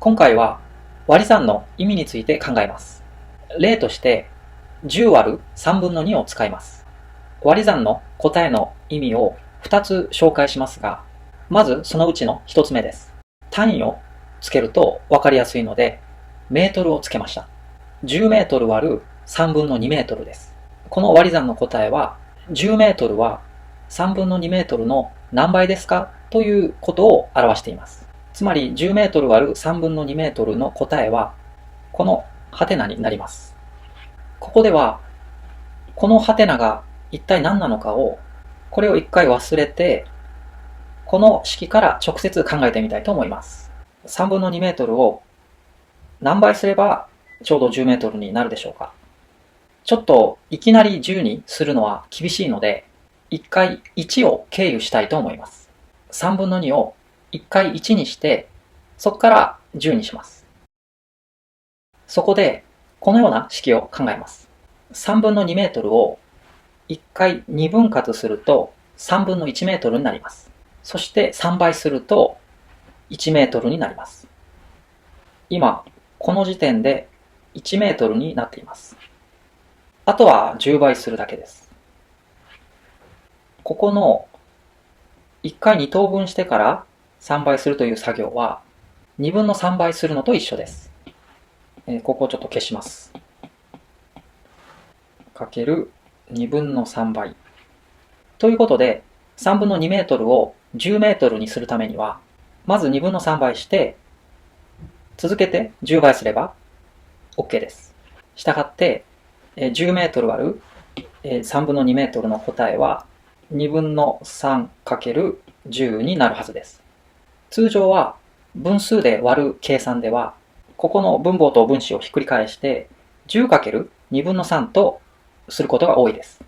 今回は割り算の意味について考えます。例として10割る3分の2を使います。割り算の答えの意味を2つ紹介しますが、まずそのうちの1つ目です。単位をつけると分かりやすいので、メートルをつけました。10メートル割る3分の2メートルです。この割り算の答えは、10メートルは3分の2メートルの何倍ですかということを表しています。つまり10メートル割る3分の2メートルの答えは、このハテナになります。ここでは、このハテナが一体何なのかを、これを一回忘れて、この式から直接考えてみたいと思います。3分の2メートルを何倍すればちょうど10メートルになるでしょうか。ちょっといきなり10にするのは厳しいので、一回1を経由したいと思います。3分の2を一回1にして、そこから10にします。そこで、このような式を考えます。3分の2メートルを1回2分割すると3分の1メートルになります。そして3倍すると1メートルになります。今、この時点で1メートルになっています。あとは10倍するだけです。ここの1回2等分してから3倍するという作業は2分の3倍するのと一緒です。ここをちょっと消します。かける2分の3倍。ということで、3分の2メートルを10メートルにするためには、まず2分の3倍して、続けて10倍すれば OK です。したがって、10メートル割る3分の2メートルの答えは2分の3かける10になるはずです。通常は分数で割る計算では、ここの分母と分子をひっくり返して 10×2 分の3とすることが多いです。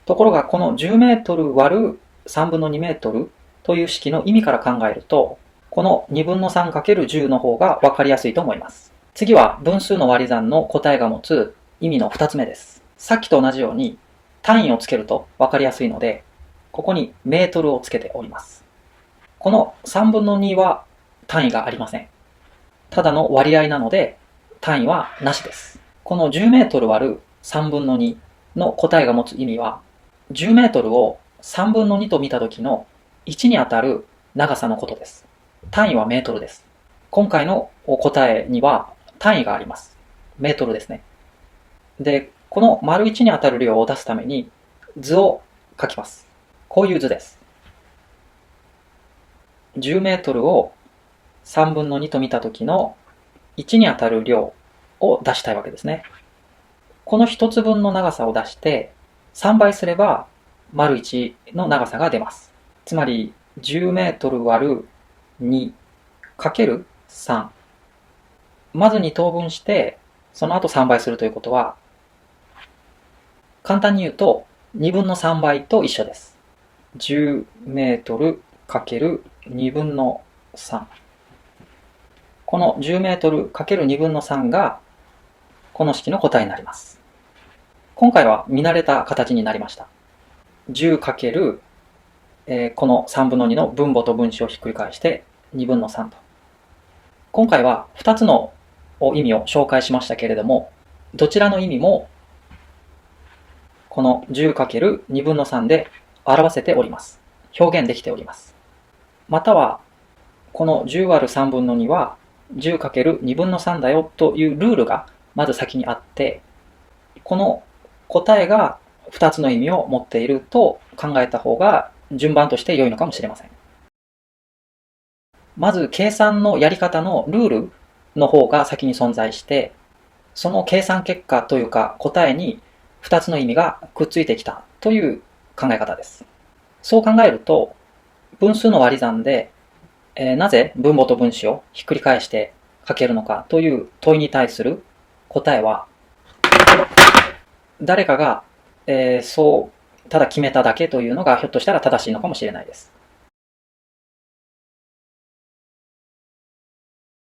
ところがこの10メートル割る3分の2メートルという式の意味から考えると、この2分の 3×10 の方が分かりやすいと思います。次は分数の割り算の答えが持つ意味の2つ目です。さっきと同じように単位をつけると分かりやすいので、ここにメートルをつけております。この3分の2は単位がありません。ただの割合なので単位はなしです。この10メートル割る3分の2の答えが持つ意味は、10メートルを3分の2と見た時の1にあたる長さのことです。単位はメートルです。今回の答えには単位があります。メートルですね。で、この丸1にあたる量を出すために図を書きます。こういう図です。10メートルを3分の2と見た時の1にあたる量を出したいわけですね。この1つ分の長さを出して3倍すれば丸1の長さが出ます。つまり10メートル割る2かける3。まず2等分してその後3倍するということは、簡単に言うと2分の3倍と一緒です。10メートルかける2分の3。この10メートルかける2分の3がこの式の答えになります。今回は見慣れた形になりました。10かける、この3分の2の分母と分子をひっくり返して2分の3と。今回は2つの意味を紹介しましたけれども、どちらの意味もこの 10×2 分の3で表せております。表現できております。または、この10割る3分の2は 10×2 分の3だよというルールがまず先にあって、この答えが2つの意味を持っていると考えた方が順番として良いのかもしれません。まず計算のやり方のルールの方が先に存在して、その計算結果というか答えに2つの意味がくっついてきたという考え方です。そう考えると、分数の割り算で、なぜ分母と分子をひっくり返して書けるのかという問いに対する答えは、誰かが、ただ決めただけというのがひょっとしたら正しいのかもしれないです。